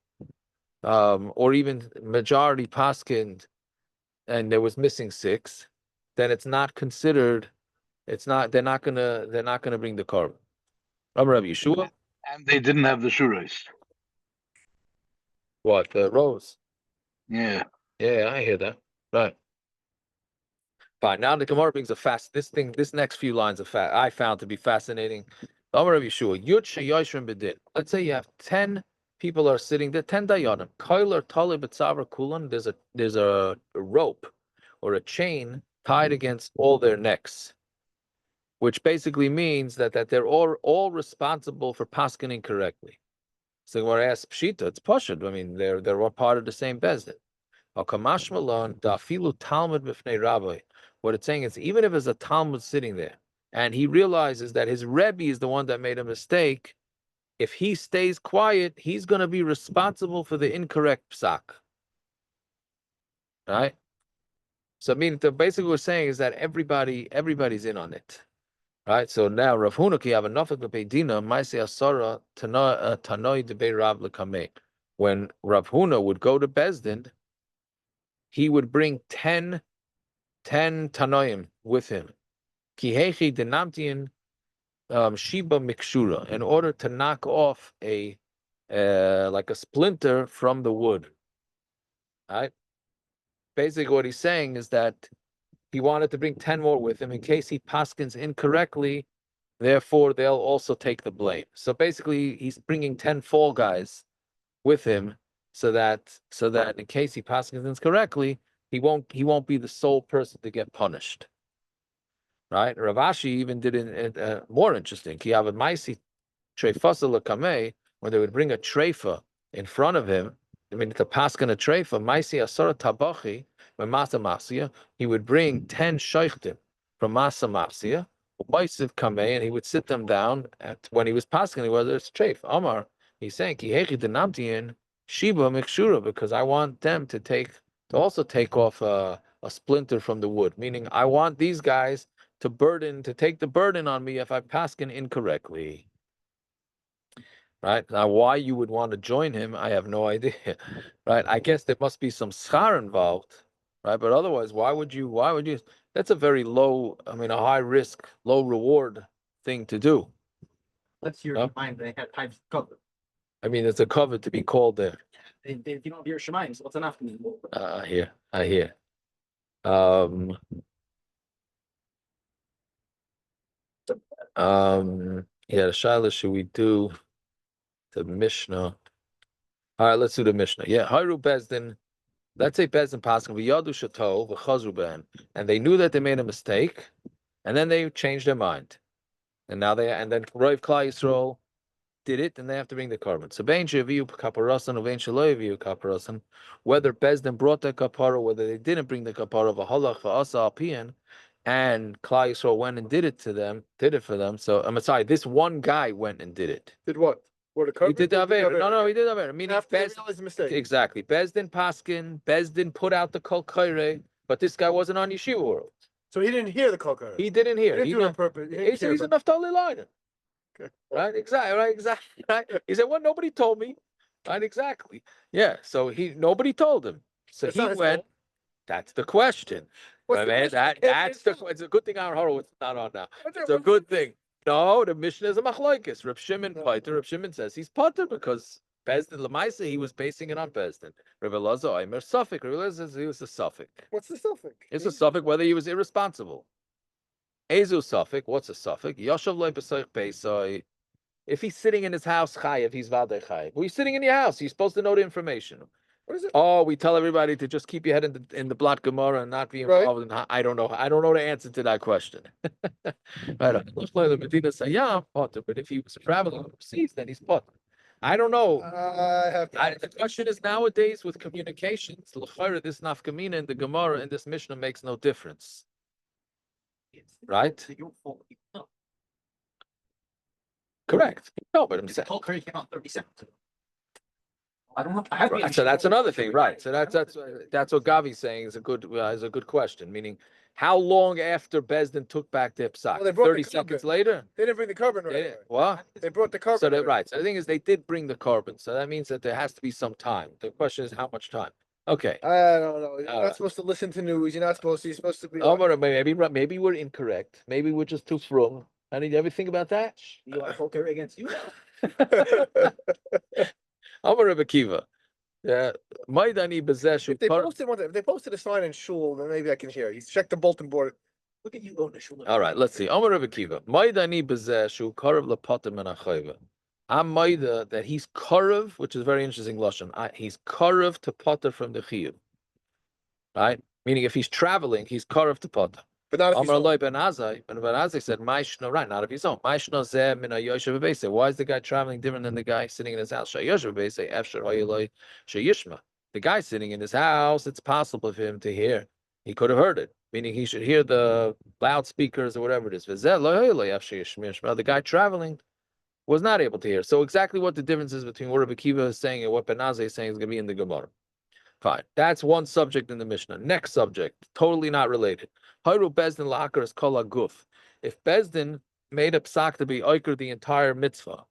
or even majority paskind, and there was missing 6, then it's not considered. It's not. They're not gonna bring the korban. Rabbi Yeshua. And they didn't have the shurais. What, the rows? Yeah. Yeah, I hear that. Right. Fine. Now the Gemara brings this next few lines of I found to be fascinating. Rabbi Yeshua. Yud sheyoshrim bedin. Let's say you have 10 people are sitting there, 10 dayanim. Koiler tali b'tzavra kulan. There's a rope or a chain tied against all their necks, which basically means that they're all responsible for paskening correctly. So when I ask Pshita, it's Pashut. I mean, they're all part of the same bezdin. Kamash malon dafilu Talmud b'fnei rabbi. What it's saying is, even if there's a Talmud sitting there, and he realizes that his Rebbe is the one that made a mistake, if he stays quiet, he's going to be responsible for the incorrect psak. Right? So I mean, basically what we're saying is that everybody's in on it. Right, so now Rav Huna ki have enough of the Beidina, Maisei Asara Tanoi Debei Rav Lekameh. When Rav Huna would go to Bezdin, he would bring 10 Tanoim with him. Kihechi Denamtian Shiba Mikshura, in order to knock off like a splinter from the wood. Right? Basically, what he's saying is that he wanted to bring 10 more with him in case he paskins incorrectly. Therefore, they'll also take the blame. So basically, he's bringing 10 fall guys with him, so that in case he paskins correctly, he won't be the sole person to get punished. Right? Rav Ashi even did it more interesting. When they would bring a treifa in front of him. I mean, to paskin a treifa, maisi asara tabachi, when masa mafsia, he would bring 10 sheichtim from masa mafsia, maisiv kamei, and he would sit them down when he was paskin, whether it's treif. Amar, he's saying, ki hechi denamtian shiba mikshura, because I want them to also take off a splinter from the wood, meaning I want these guys to take the burden on me if I paskin incorrectly. Right now, why you would want to join him, I have no idea. Right? I guess there must be some schar involved, right? But otherwise, why would you? That's a very a high risk, low reward thing to do. Let's hear mind they had types covered. I mean, it's a cover to be called there. If you don't hear Shemaim, what's enough to me? I hear. Yeah, the Shaila, should we do the Mishnah? All right, let's do the Mishnah. Yeah, Hayru Bezdin. Let's say Bezdin Paskin v'yadu shato v'chazru ben, and they knew that they made a mistake, and then they changed their mind, and then Rav Klal Yisrael did it, and they have to bring the carbon. So bein sheviu kaparasan uvein shelo yeviu kaparasan, whether Bezdin brought the kapara, whether they didn't bring the kapara, v'halach v'asa alpian, and Klal Yisrael went and did it for them. So I'm sorry, this one guy went and did it. Did what? He did the Avera. No, he did the Avera. Meaning after they realized the mistake. Exactly. Bezdin Paskin, Bezdin put out the Kol Kaire, but this guy wasn't on Yeshiva world. So he didn't hear the Kol Kaire. He didn't hear. He didn't do it on purpose. He's a Naftali Liner. Okay. Right? Exactly. Right? He said, well, nobody told me. Right? Exactly. Yeah. So nobody told him. So he went. That's the question. Right, man? It's a good thing Aaron Horowitz is not on now. It's a good thing. No, the Mishnah is a machlokes. Reb Shimon Paiter. Reb Shimon says he's Pater because Bezdin Lamaisa, he was basing it on Bezdin. Reb Elazar Omer Suffolk. Reb Elazar says he was a Suffolk. What's the Suffolk? It's a Suffolk whether he was irresponsible. Ezu Suffolk. What's a Suffolk? Yoshav loy b'soich beisai. If he's sitting in his house, chayiv, he's vadei chayiv. Well, he's sitting in your house. You're supposed to know the information. What is it? Oh, we tell everybody to just keep your head in the Blat Gemara and not be involved in. I don't know. I don't know the answer to that question. But if he was traveling overseas, then he's potter. I don't know. The question is nowadays with communications, this nafkamina in the Gemara and this Mishnah makes no difference. Right? Correct. No, but I'm saying. Came out 30 seconds. So that's another thing, right? So that's what Gavi's saying is a good question. Meaning, how long after Bezdin took back the psak? Well, 30 seconds later. They didn't bring the carbon right away. What? They brought the carbon. So right. So the thing is, they did bring the carbon. So that means that there has to be some time. The question is, how much time? Okay. I don't know. You're not supposed to listen to news. You're not supposed to. You're supposed to be. Maybe we're incorrect. Maybe we're just too from. I need ever think about that. You are poker against you. I'm a Rebbe Kiva. Yeah, Maidani Bezesh. If they posted a sign in shul, then maybe I can hear. You check the bulletin board. Look at you going to shul. All right, let's see. I'm a Rebbe Kiva. Maidani Bezesh. Karav lepatim and achayva. I'm Maida that he's karav, which is very interesting lashon. He's karav to potter from the chiyuv. Right, meaning if he's traveling, he's karav to potter. But not if Amar Loi Ben Azai. Ben Azai said, "Ma'ishno, right? Not if he's home. Ma'ishno zeh min hayoshev b'beisei. Why is the guy traveling different than the guy sitting in his house? Shayoshev b'beisei efshar hayoloi sheyishma. The guy sitting in his house, it's possible for him to hear. He could have heard it, meaning he should hear the loudspeakers or whatever it is. V'zeh lo hayoloi efshar yishma. The guy traveling was not able to hear. So exactly what the difference is between what Rabbi Kiva is saying and what Ben Azai is saying is going to be in the Gemara. Fine. That's one subject in the Mishnah. Next subject, totally not related. Hayru Bezdin la'akar is kol haguf. If Bezdin made a psak to be oiker the entire mitzvah,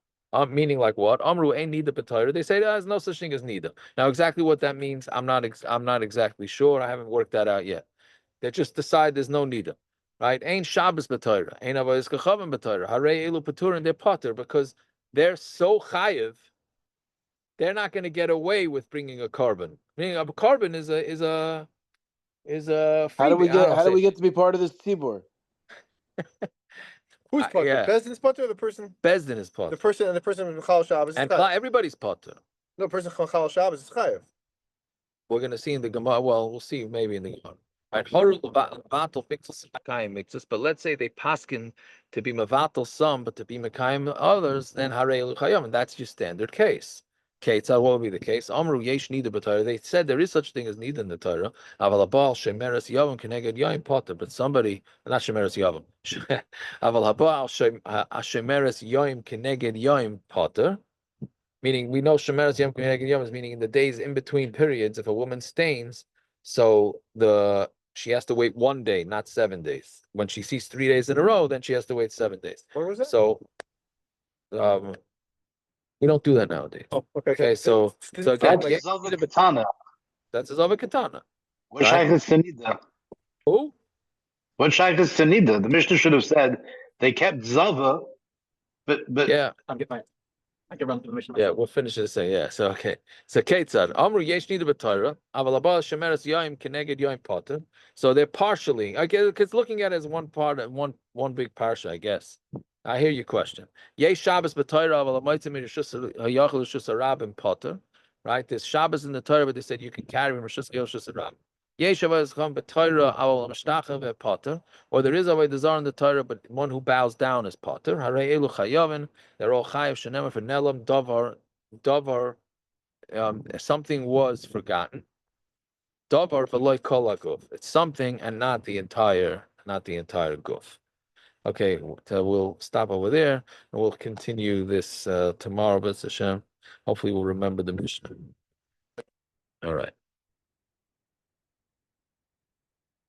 meaning like what? Amru ain't nida b'tayra. They say there's no such thing as nida. Now exactly what that means, I'm not exactly sure. I haven't worked that out yet. They just decide there's no nida, right? Ain't Shabbos b'tayra. Ain't avayis kachavim b'tayra. Harei elu paturin they're pater because they're so chayiv. They're not going to get away with bringing a carbon. Meaning a carbon is a freebie. How do we get to be part of this tzibur? Who's potter? Yeah. Bezdin's potter or the person? Bezdin is potter. The person from Chal Shabbos. And everybody's potter. No, person from Chal Shabbos is chayiv. We're going to see in the Gemara. Well, we'll see maybe in the Gemara. Right, but let's say they paskin to be mevatel some, but to be mekayim others, then harei luchayim, and that's your standard case. Okay, so what will be the case? Amru yesh nida b'Torah. They said there is such a thing as nida in the Torah. Aval habal shemeres yavam keneged yaim potter. But somebody, not shemeres yavam. Aval habal shemeres yaim keneged yaim potter. Meaning, we know shemeres yaim keneged yaim is meaning in the days in between periods. If a woman stains, so she has to wait 1 day, not 7 days. When she sees 3 days in a row, then she has to wait 7 days. Where was that? So, we don't do that nowadays. Oh, okay. Okay, so again, That's Zava Katana. that's a Zava Katana. What shaykh is Tanida? Who? What shaykh is Tanida? The Mishnah should have said they kept Zava, but Yeah, I can run through the mission. yeah, we'll finish this thing. Yeah, so okay. So Ketzad, Amru yesh nida b'Torah, aval haba shemeres yaim keneged yaim potter. So they're partially, I guess, because looking at it as one part, one big parsha, I guess. I hear your question. Yesh Shabbos b'Torah, aval ha'motzim mirishus hayachal rishus harabim potter. Right? There's Shabbos in the Torah, but they said you can carry him rishus rishus harabim. Yesh Shabbos chum b'Torah, aval ha'mashtacha potter. Or there is a way in the Torah, but one who bows down is potter. Harei elu chayavin. They're all chayav shenemar for nelam davar. Something was forgotten. Davar v'loy kol haguf. It's something and not the entire guf. Okay, so we'll stop over there and we'll continue this tomorrow, B'ez Hashem. Hopefully, we'll remember the Mishnah. All right.